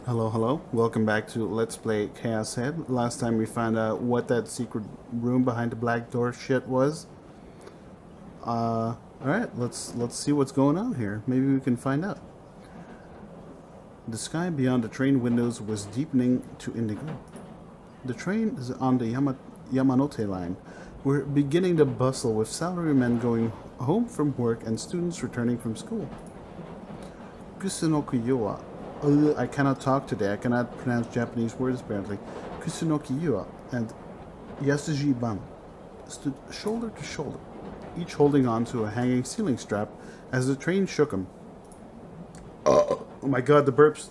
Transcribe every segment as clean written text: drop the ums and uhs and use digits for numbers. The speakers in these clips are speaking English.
Hello, hello. Welcome back to Let's Play Chaos Head. Last time we found out what that secret room behind the black door shit was. Alright, let's see what's going on here. Maybe we can find out. The sky beyond the train windows was deepening to indigo. The train is on the Yamanote line. We're beginning to bustle with salarymen going home from work and students returning from school. Kusunoku Yoa. I cannot talk today. I cannot pronounce Japanese words apparently. Kusunoki Yua and Yasuji Ban stood shoulder to shoulder, each holding on to a hanging ceiling strap as the train shook them. Oh my god, the burps.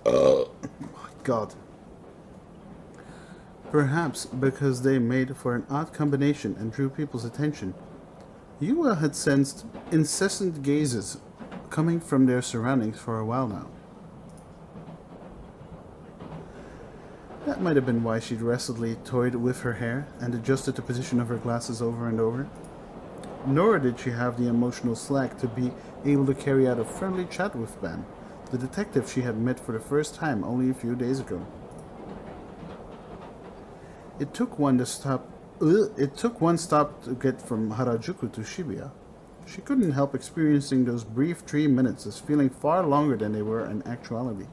Oh my god. Perhaps because they made for an odd combination and drew people's attention, Yua had sensed incessant gazes coming from their surroundings for a while now. That might have been why she'd restlessly toyed with her hair and adjusted the position of her glasses over and over. Nor did she have the emotional slack to be able to carry out a friendly chat with Ben, the detective she had met for the first time only a few days ago. It took one stop to get from Harajuku to Shibuya. She couldn't help experiencing those brief 3 minutes as feeling far longer than they were in actuality.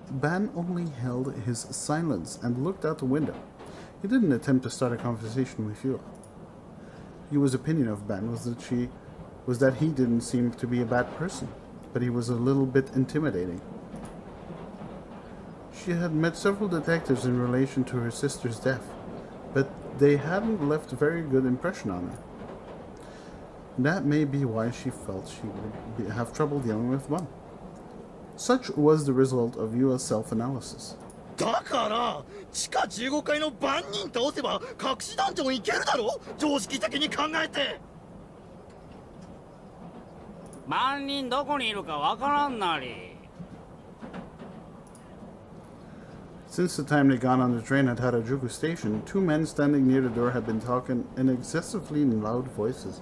Ban only held his silence and looked out the window. He didn't attempt to start a conversation with Yua. Yua's opinion of Ban was that he didn't seem to be a bad person, but he was a little bit intimidating. She had met several detectives in relation to her sister's death, but they hadn't left a very good impression on her. That may be why she felt she would have trouble dealing with one. Such was the result of Yua's self-analysis. だから地下15階の番人倒せば隠しダンジョン行けるだろ常識的に考えて万人どこにいるかわからんなり Since the time they got on the train at Harajuku Station, two men standing near the door had been talking in excessively loud voices.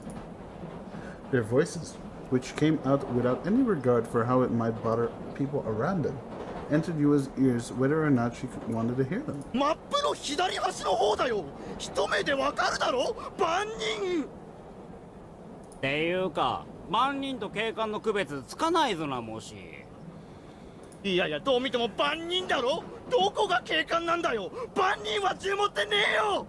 Their voices, which came out without any regard for how it might bother people around them, entered Yua's ears whether or not she wanted to hear them. マップの左端の方だよ一目でわかるだろ番人っていうか万人と警官の区別つかないぞなもしいやいやどう見ても番人だろどこが警官なんだよ番人は銃持ってねえよ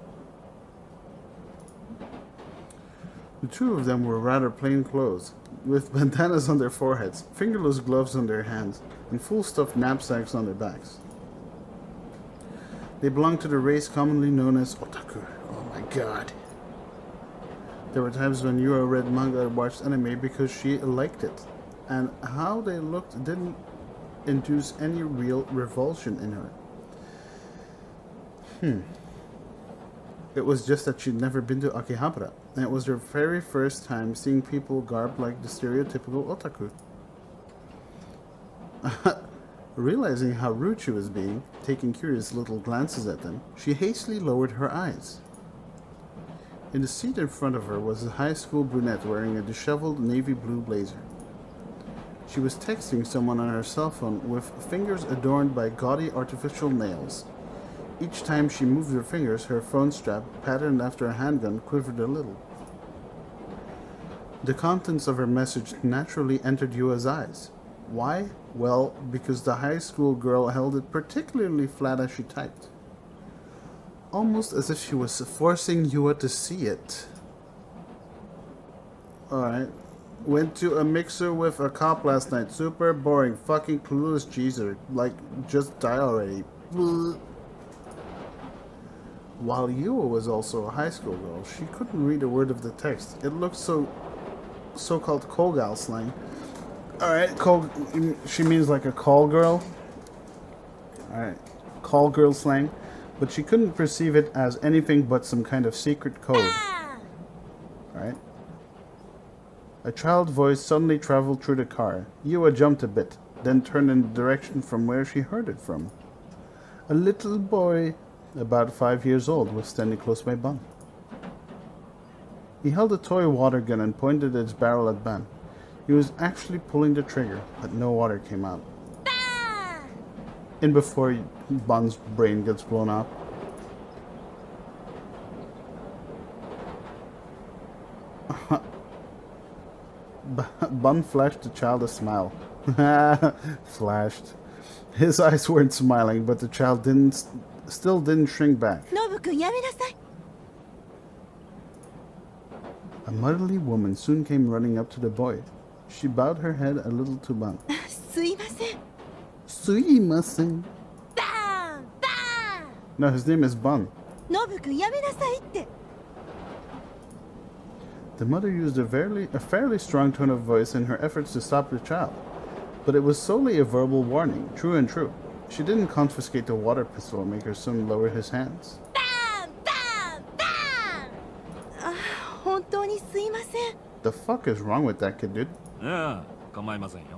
The two of them were rather plain clothes, with bandanas on their foreheads, fingerless gloves on their hands, and full stuffed knapsacks on their backs. They belonged to the race commonly known as otaku. Oh my god. There were times when Yua read manga or watched anime because she liked it, and how they looked didn't induce any real revulsion in her. It was just that she'd never been to Akihabara, and it was her very first time seeing people garbed like the stereotypical otaku. Realizing how rude she was being, taking curious little glances at them, she hastily lowered her eyes. In the seat in front of her was a high school brunette wearing a disheveled navy blue blazer. She was texting someone on her cell phone with fingers adorned by gaudy artificial nails. Each time she moved her fingers, her phone strap, patterned after a handgun, quivered a little. The contents of her message naturally entered Yua's eyes. Why? Well, because the high school girl held it particularly flat as she typed. Almost as if she was forcing Yua to see it. Alright. Went to a mixer with a cop last night. Super boring. Fucking clueless geezer. Like, just die already. While Yua was also a high school girl, she couldn't read a word of the text. It looked so-called Kogal slang. Alright, she means like a call girl. Alright, call girl slang. But she couldn't perceive it as anything but some kind of secret code. Alright. A child voice suddenly traveled through the car. Yua jumped a bit, then turned in the direction from where she heard it from. A little boy, about 5 years old, was standing close by Ban. He held a toy water gun and pointed its barrel at Ban. He was actually pulling the trigger, but no water came out. in before Bun's brain gets blown up. Bun flashed the child a smile. Flashed. His eyes weren't smiling, but the child still didn't shrink back. ノブ君やめなさい。 A motherly woman soon came running up to the boy. She bowed her head a little to Bun. すいません。 Suimasen. バーンバーン。 No, his name is Bun. ノブ君やめなさいって。 The mother used a fairly strong tone of voice in her efforts to stop the child. But it was solely a verbal warning, true and true. She didn't confiscate the water pistol or make her son lower his hands. バーンバーンバーン。あ、本当にすいません。 The fuck is wrong with that kid, dude? ああ、構いませんよ。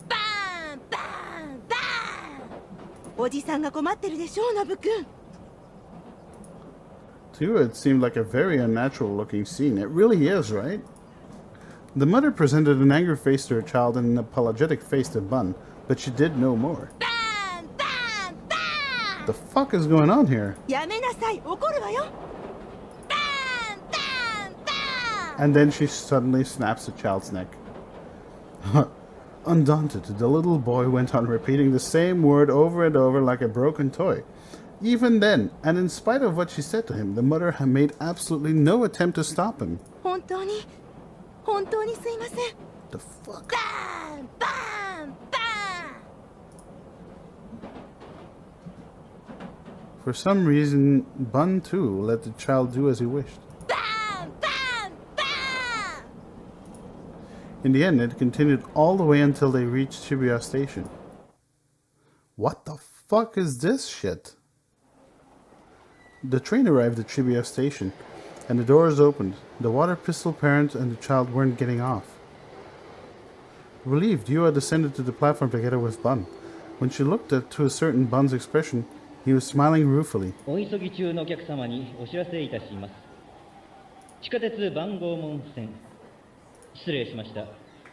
バーンバーンバーン。おじさんが困ってるでしょう、ノブ君。 To you, it seemed like a very unnatural looking scene. It really is, right? The mother presented an angry face to her child and an apologetic face to Bun, but she did no more. バーンバーンバーン。 The fuck is going on here? やめなさい、怒るわよ。バーンバーンバーン。 And then she suddenly snaps the child's neck. Undaunted, the little boy went on repeating the same word over and over like a broken toy. Even then, and in spite of what she said to him, the mother had made absolutely no attempt to stop him. 本当にすいません。 The fuck? バーンバーンバーン。 For some reason, Bun too let the child do as he wished. バーンバーンバーン。 In the end, it continued all the way until they reached Shibuya Station. What the fuck is this shit? The train arrived at Shibuya Station, and the doors opened. The water pistol parent and the child weren't getting off. Relieved, Yua descended to the platform together with Bun. When she looked to a certain Bun's expression, he was smiling ruefully. お急ぎ中のお客様にお知らせいたします。地下鉄番号門線、失礼しました。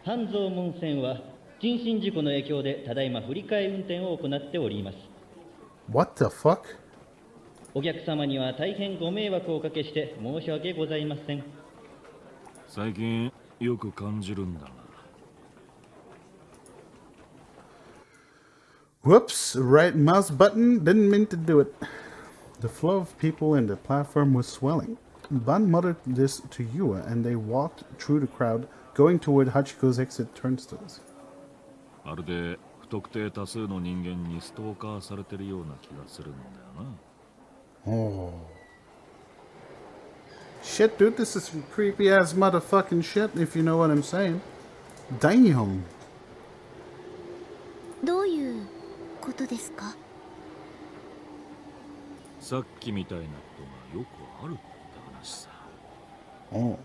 半蔵門線は人身事故の影響でただいま振り替え運転を行っております。 What the fuck? お客様には大変ご迷惑をおかけして申し訳ございません。最近よく感じるんだが。Whoops, right mouse button, didn't mean to do it. The flow of people in the platform was swelling. Ban muttered this to Yua, and they walked through the crowd, going toward Hachiko's exit turnstiles. まるで不特定多数の人間にストーカーされてるような気がするんだよな。Oh. Shit, dude, this is some creepy ass motherfucking shit, if you know what I'm saying. Damn. どういうことですか？さっきみたいなことがよくあるって話さ。 Oh.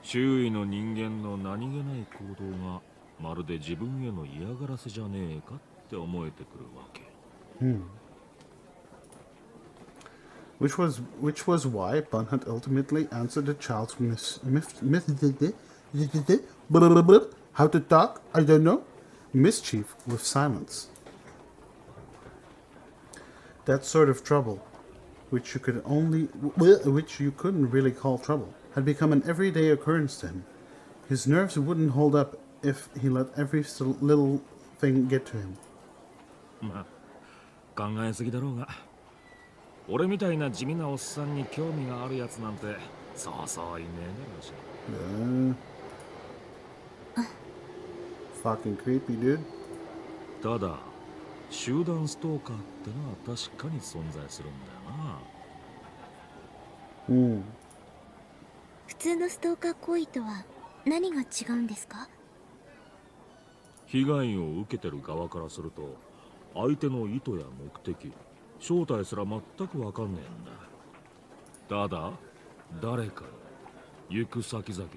周囲の人間の何気ない行動がまるで自分への嫌がらせじゃねえかって思えてくるわけ。Which was why Bun had ultimately answered the child's how to talk, I don't know, mischief with silence. That sort of trouble, which you couldn't really call trouble, had become an everyday occurrence to him. His nerves wouldn't hold up if he let every little thing get to him. まあ、考えすぎだろうが。俺みたいな地味なおっさんに興味があるやつなんてそうそういねえだろうし。Fucking creepy, dude. ただ集団ストーカーってのは確かに存在するんだよな。普通のストーカー行為とは何が違うんですか？被害を受けてる側からすると相手の意図や目的正体すら全く分かんねえんだ。ただ誰かに行く先々で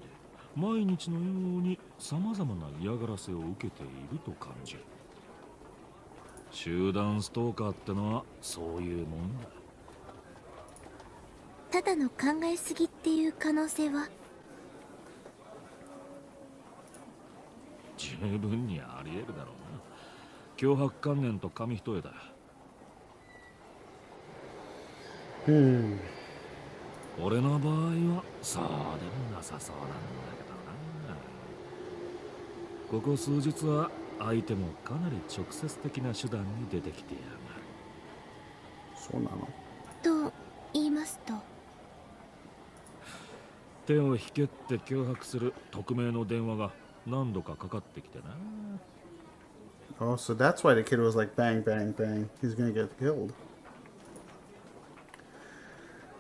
毎日のようにさまざまな嫌がらせを受けていると感じる。集団ストーカーってのはそういうもんだ。ただの考えすぎっていう可能性は？十分にあり得るだろうな。脅迫観念と紙一重だ。俺の場合はそうでもなさそうなんだけどな。ここ数日は相手もかなり直接的な手段に出てきてやがる。そうなの。と言いますと。手を引けって脅迫する匿名の電話が何度かかかってきてな。Oh, so that's why the kid was like, bang, bang, bang. He's gonna get killed.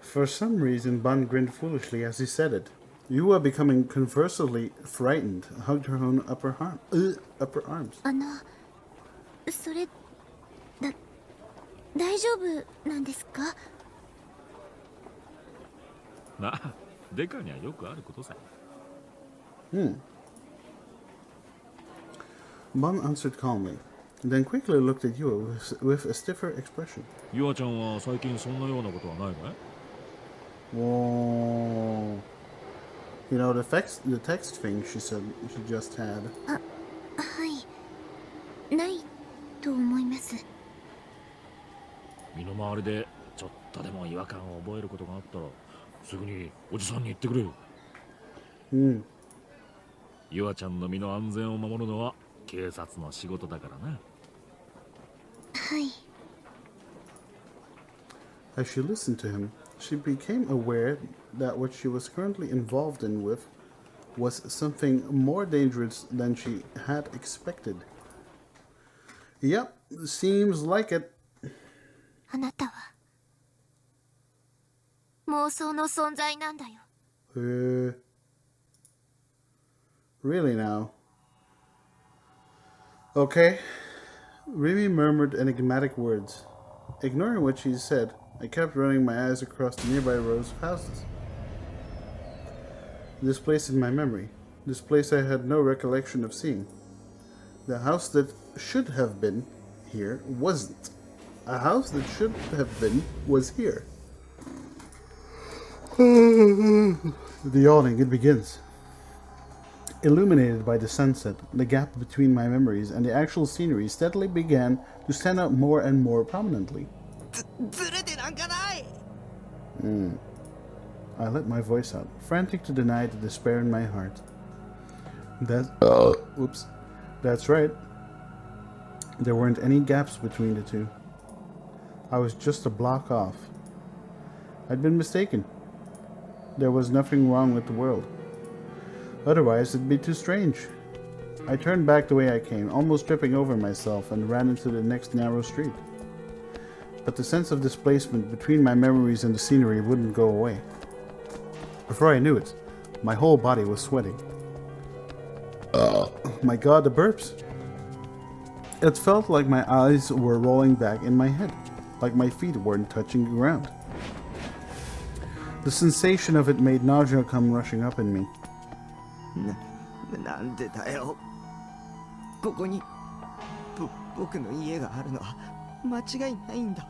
For some reason, Bun grinned foolishly as he said it. Yua, becoming convulsively frightened, hugged her own upper arms. それ大丈夫なんですか？なあ、デカにはよくあることさ。Bun answered calmly, then quickly looked at Yua with a stiffer expression. ユアちゃんは最近そんなようなことはないの？ Whoa. You know, the text thing she said she just had. はい、ないと思います。身の回りでちょっとでも違和感を覚えることがあったらすぐにおじさんに言ってくれよ。ユアちゃんの身の安全を守るのは警察の仕事だからな。はい。As she listened to him, she became aware that what she was currently involved in with was something more dangerous than she had expected. Yep, seems like it. あなたは妄想の存在なんだよ。Really now? Okay. Remy murmured enigmatic words. Ignoring what she said, I kept running my eyes across the nearby rows of houses. This place in my memory. This place I had no recollection of seeing. The house that should have been here wasn't. A house that should have been was here. The yawning, it begins. Illuminated by the sunset, the gap between my memories and the actual scenery steadily began to stand out more and more prominently. I let my voice out, frantic to deny the despair in my heart. That's right. There weren't any gaps between the two. I was just a block off. I'd been mistaken. There was nothing wrong with the world. Otherwise, it'd be too strange. I turned back the way I came, almost tripping over myself, and ran into the next narrow street. But the sense of displacement between my memories and the scenery wouldn't go away. Before I knew it, my whole body was sweating. My God, the burps! It felt like my eyes were rolling back in my head, like my feet weren't touching the ground. The sensation of it made nausea come rushing up in me. なんでだよ。ここに僕の家があるのは間違いないんだ。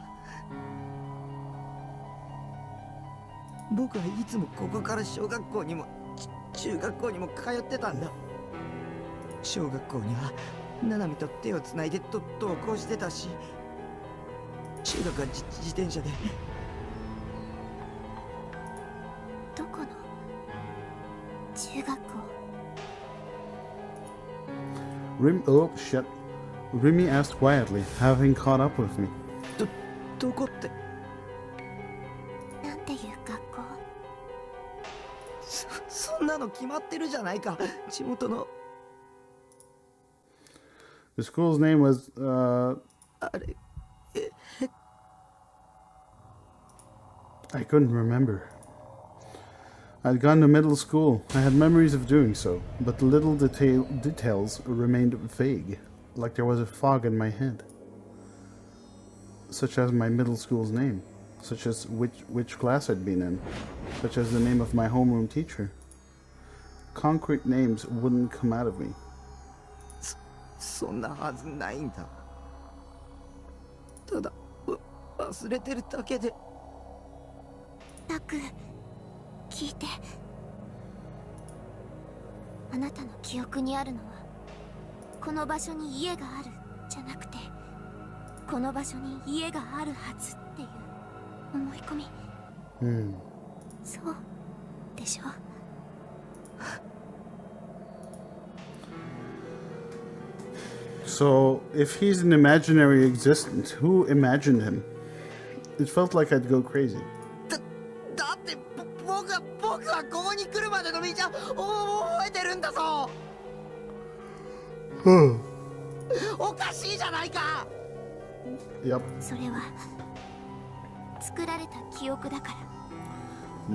僕はいつもここから小学校にも中学校にも通ってたんだ。小学校にはナナミと手をつないで登校してたし、中学は自転車で。どこの中学校？ Remy asked quietly, having caught up with me. どこって？なんていう学校？そんなの決まってるじゃないか。地元の。The school's name was, あれ、I couldn't remember. I'd gone to middle school. I had memories of doing so, but the little details remained vague, like there was a fog in my head. Such as my middle school's name, such as which class I'd been in, such as the name of my homeroom teacher. Concrete names wouldn't come out of me. そんなはずないんだ。ただ忘れてるだけで。タク、聞いて。あなたの記憶にあるのはこの場所に家があるじゃなくてこの場所に家があるはずっていう思い込み。そうでしょ。So, if he's an imaginary existence, who imagined him? It felt like I'd go crazy. だって僕はここに来るまでの道は覚えてるんだぞ。おかしいじゃないか。Yep. それは作られた記憶だから。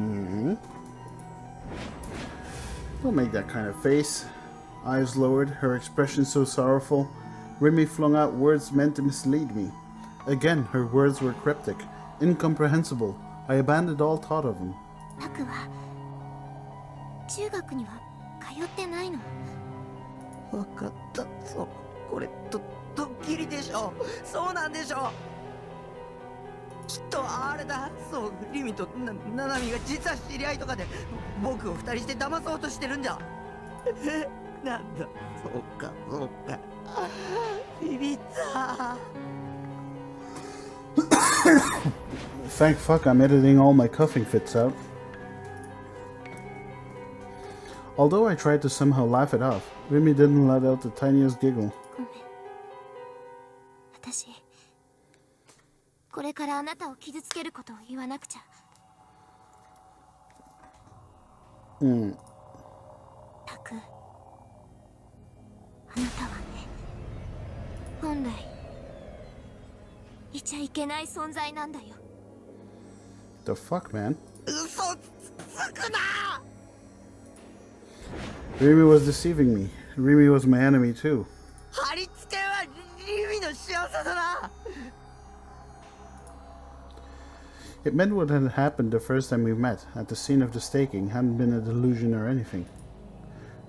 Don't make that kind of face. Eyes lowered, her expression so sorrowful. Remy flung out words meant to mislead me. Again, her words were cryptic, incomprehensible. I abandoned all thought of them. タクは中学には通ってないの。わかったぞ。これドッキリでしょ。そうなんでしょ。きっとあれだ。そう、リミとナナミが実は知り合いとかで僕を二人して騙そうとしてるんだ。なんだ。そうか。ビビった。Thank fuck I'm editing all my coughing fits out. Although I tried to somehow laugh it off, Remy didn't let out the tiniest giggle. ごめん。私これからあなたを傷つけることを言わなくちゃ。タク、あなたはね、本来いちゃいけない存在なんだよ。The fuck, man? 嘘つくな。 Remy was deceiving me. Remy was my enemy too. 貼り付けはリミの仕業だな。It meant what had happened the first time we met, at the scene of the staking, hadn't been a delusion or anything.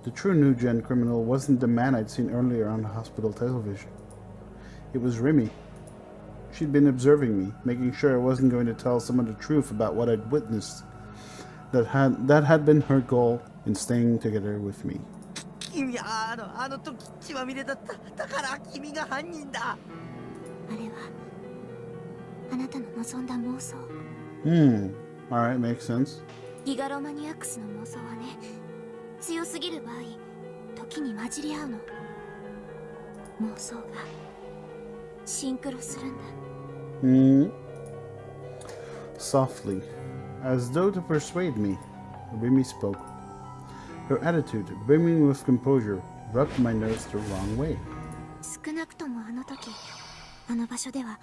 The true new-gen criminal wasn't the man I'd seen earlier on the hospital television. It was Remy. She'd been observing me, making sure I wasn't going to tell someone the truth about what I'd witnessed. That had been her goal in staying together with me. 君はあの時血まみれだった。だから君が犯人だ。あれはあなたの望んだ妄想。Alright, makes sense. ギガロマニアックスの妄想はね、強すぎる場合時に混じり合うの。妄想がシンクロするんだ。Softly, as though to persuade me, Remy spoke. Her attitude, brimming with composure, rubbed my nerves the wrong way. 少なくともあの時あの場所では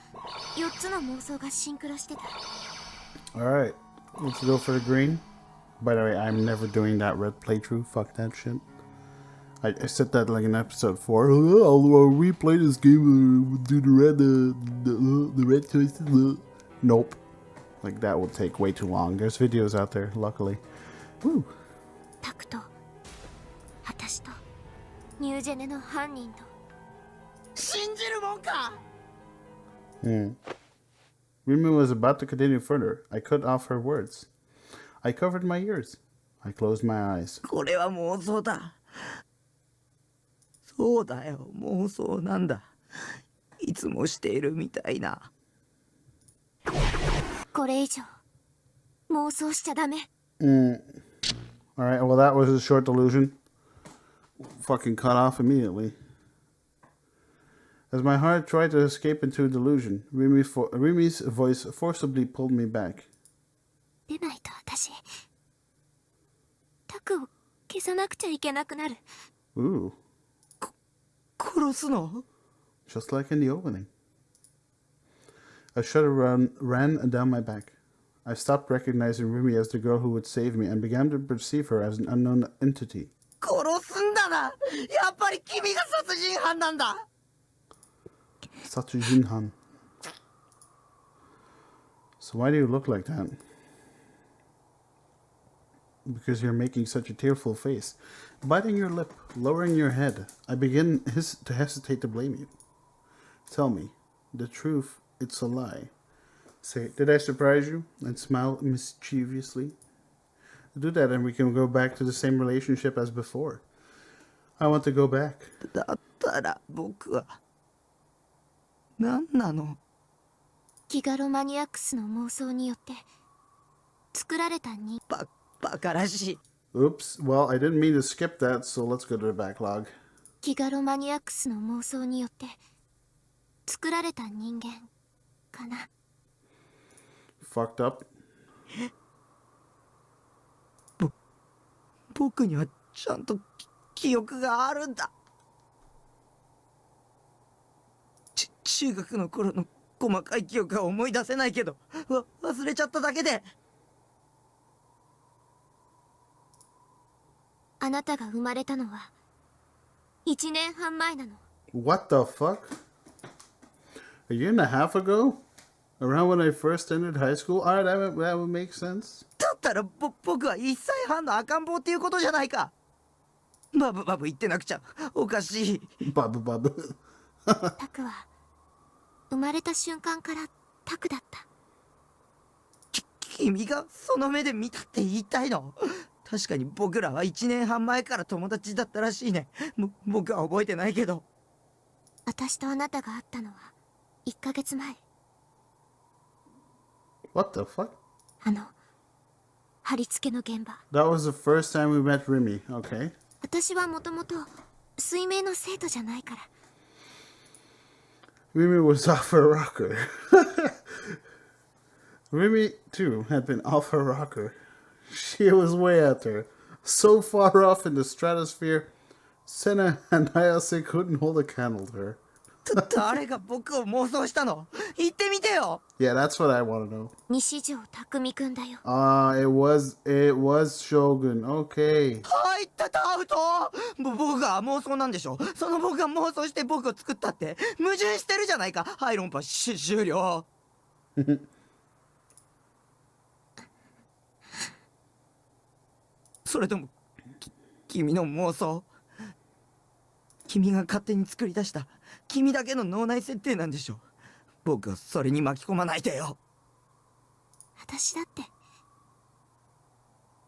4つの妄想がシンクロしてた。 Alright, let's go for the green. By the way, I'm never doing that red playthrough. Fuck that shit. I said that like in episode 4. I'll replay this game, do the red choices. Nope. Like that will take way too long. There's videos out there, luckily. Woo. タクと私とニュージェネの犯人と。信じるもんか。Remy was about to continue further. I cut off her words. I covered my ears. I closed my eyes. これは妄想だ。そうだよ、妄想なんだ。いつもしているみたいな。これ以上妄想しちゃダメ。Alright, well that was a short delusion. Fucking cut off immediately. As my heart tried to escape into a delusion, Remy's voice forcibly pulled me back. 出ないと私タクを消さなくちゃいけなくなる。 Ooh. 殺すの？ Just like in the opening. A shudder ran down my back. I stopped recognizing Remy as the girl who would save me and began to perceive her as an unknown entity. 殺すんだな。やっぱり君が殺人犯なんだ。Satsujinhan. So why do you look like that? Because you're making such a tearful face. Biting your lip, lowering your head, I begin to hesitate to blame you. Tell me, the truth, it's a lie. Say, did I surprise you? And smile mischievously. Do that and we can go back to the same relationship as before. I want to go back. だったら僕は何なの？ギガロマニアックスの妄想によって作られたバカらしい。 Oops. Well, I didn't mean to skip that, so let's go to the backlog. ギガロマニアックスの妄想によって作られた人間かな。Fucked up. 僕にはちゃんと記憶があるんだ。中学の頃の細かい記憶は思い出せないけど、忘れちゃっただけで。あなたが生まれたのは1年半前なの。 What the fuck? A year and a half ago? Around when I first entered high school? Alright, that would make sense. だったら僕は1歳半の赤ん坊っていうことじゃないか。バブ言ってなくちゃおかしい。Babu babu. タクは生まれた瞬間からタクだった。君がその目で見たって言いたいの？確かに僕らは1年半前から友達だったらしいね。僕は覚えてないけど。私とあなたが会ったのは1ヶ月前。 What the fuck? 貼り付けの現場。 That was the first time we met Remy. Okay. 私はもともと水泳の生徒じゃないから。 Remy was off a rocker. Remy, too, had been off a rocker. She was way out there. So far off in the stratosphere, Senna and Ayase couldn't hold a candle to her. 誰が僕を妄想したの？言ってみてよ。 Yeah, that's what I want to know. 西条匠くんだよ。It was Shogun. Okay. 入ってたアウト。僕が妄想なんでしょ。その僕が妄想して僕を作ったって矛盾してるじゃないか。はい、論破終了。それとも君の妄想？君が勝手に作り出した君だけの脳内設定なんでしょ。僕はそれに巻き込まないでよ。私だって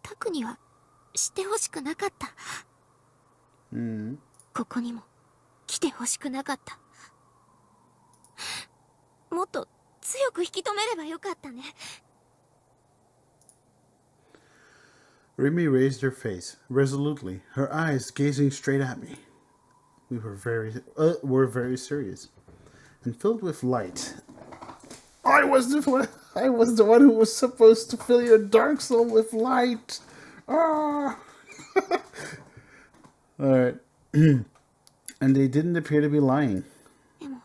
タクには知ってほしくなかった。ここにも来てほしくなかった。もっと強く引き止めればよかったね。 Remy raised her face resolutely, her eyes gazing straight at me. We were very serious and filled with light. I was the one who was supposed to fill your dark soul with light. Ah. All right. And they didn't appear to be lying. でも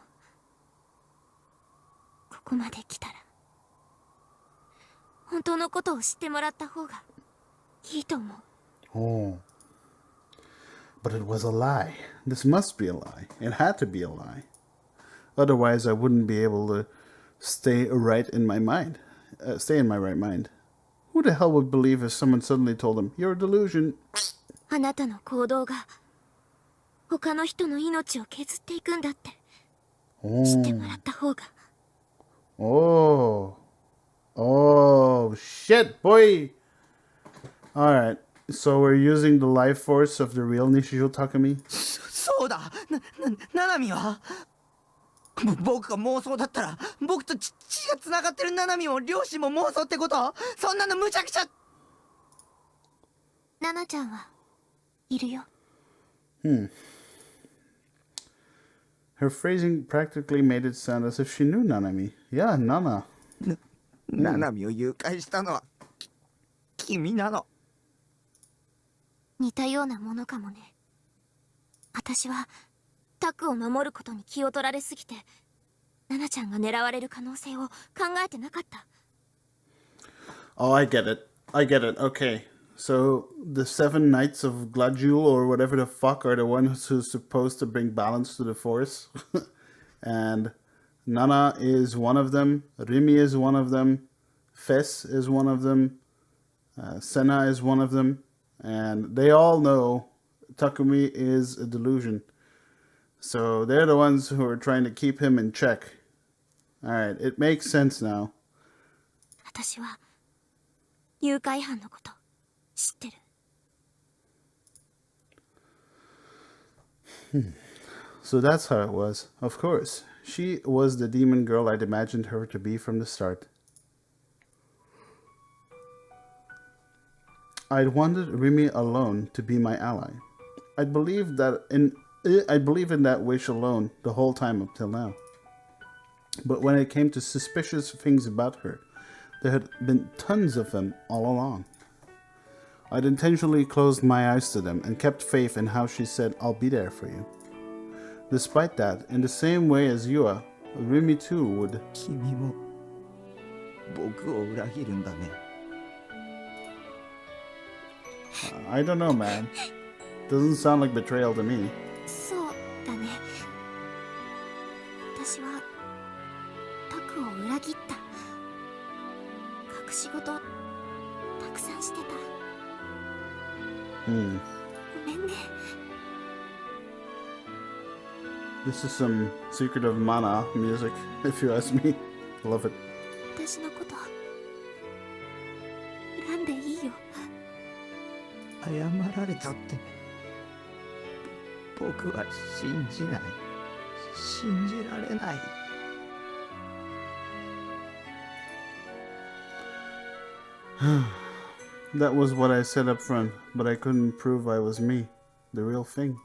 ここまで来たら本当のことを知ってもらった方がいいと思う。 Oh. But it was a lie. This must be a lie. It had to be a lie. Otherwise, I wouldn't be able to stay in my right mind. Who the hell would believe if someone suddenly told them, "You're a delusion"? あなたの行動が他の人の命を削っていくんだって知ってもらった方が。 Oh. Oh, shit, boy. Alright, so we're using the life force of the real Nishijo Takumi? そうだ。ナナミは僕が妄想だったら僕と血がつながってるナナミも両親も妄想ってこと？そんなのむちゃくちゃ。ナナちゃんはいるよ。 Her phrasing practically made it sound as if she knew Nanami. Yeah, Nana. ナナミを誘拐したのは君なの。似たようなものかもね。私はタクを守ることに気を取られすぎてナナちゃんが狙われる可能性を考えてなかった。 Oh, I get it. Okay. So, the 7 Knights of Gladjul or whatever the fuck are the ones who's supposed to bring balance to the Force. And Nana is one of them. Rimi is one of them. Fess is one of them. Senna is one of them. And they all know Takumi is a delusion. So, they're the ones who are trying to keep him in check. Alright, it makes sense now. 私は誘拐犯のこと知ってる。 So that's how it was. Of course. She was the demon girl I'd imagined her to be from the start. I'd wanted Remy alone to be my ally. I believe in that wish alone the whole time up till now. But when it came to suspicious things about her, there had been tons of them all along. I'd intentionally closed my eyes to them and kept faith in how she said, "I'll be there for you." Despite that, in the same way as Yua, Remy too would. 君も僕を裏切るんだね。I don't know, man. Doesn't sound like betrayal to me. そうだね。私はタクを裏切った。隠し事たくさんしてた。Hmm. ごめんね。This is some Secret of Mana music, if you ask me. Love it. 私のこと恨んでいいよ。謝られたって僕は信じない。信じられない。That was what I said up front, but I couldn't prove I was me, the real thing.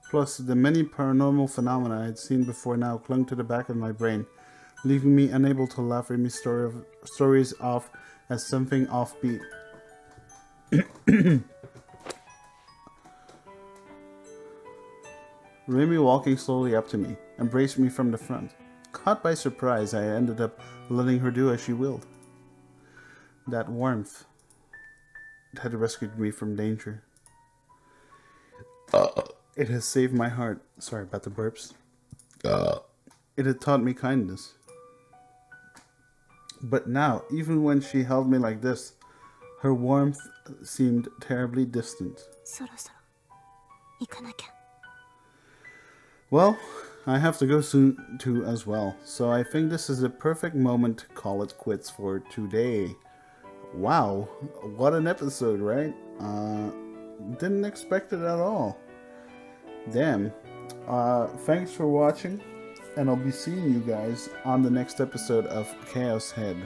Plus, the many paranormal phenomena I'd seen before now clung to the back of my brain, leaving me unable to laugh Remy's stories off as something offbeat. Remy walking slowly up to me, embraced me from the front. Caught by surprise, I ended up letting her do as she willed. That warmth had rescued me from danger. It has saved my heart. Sorry about the burps. It had taught me kindness. But now, even when she held me like this, her warmth seemed terribly distant. そろそろ行かなきゃ。Well, I have to go soon too as well, so I think this is the perfect moment to call it quits for today. Wow, what an episode, right? Didn't expect it at all. Damn. Thanks for watching, and I'll be seeing you guys on the next episode of ChäoS Head.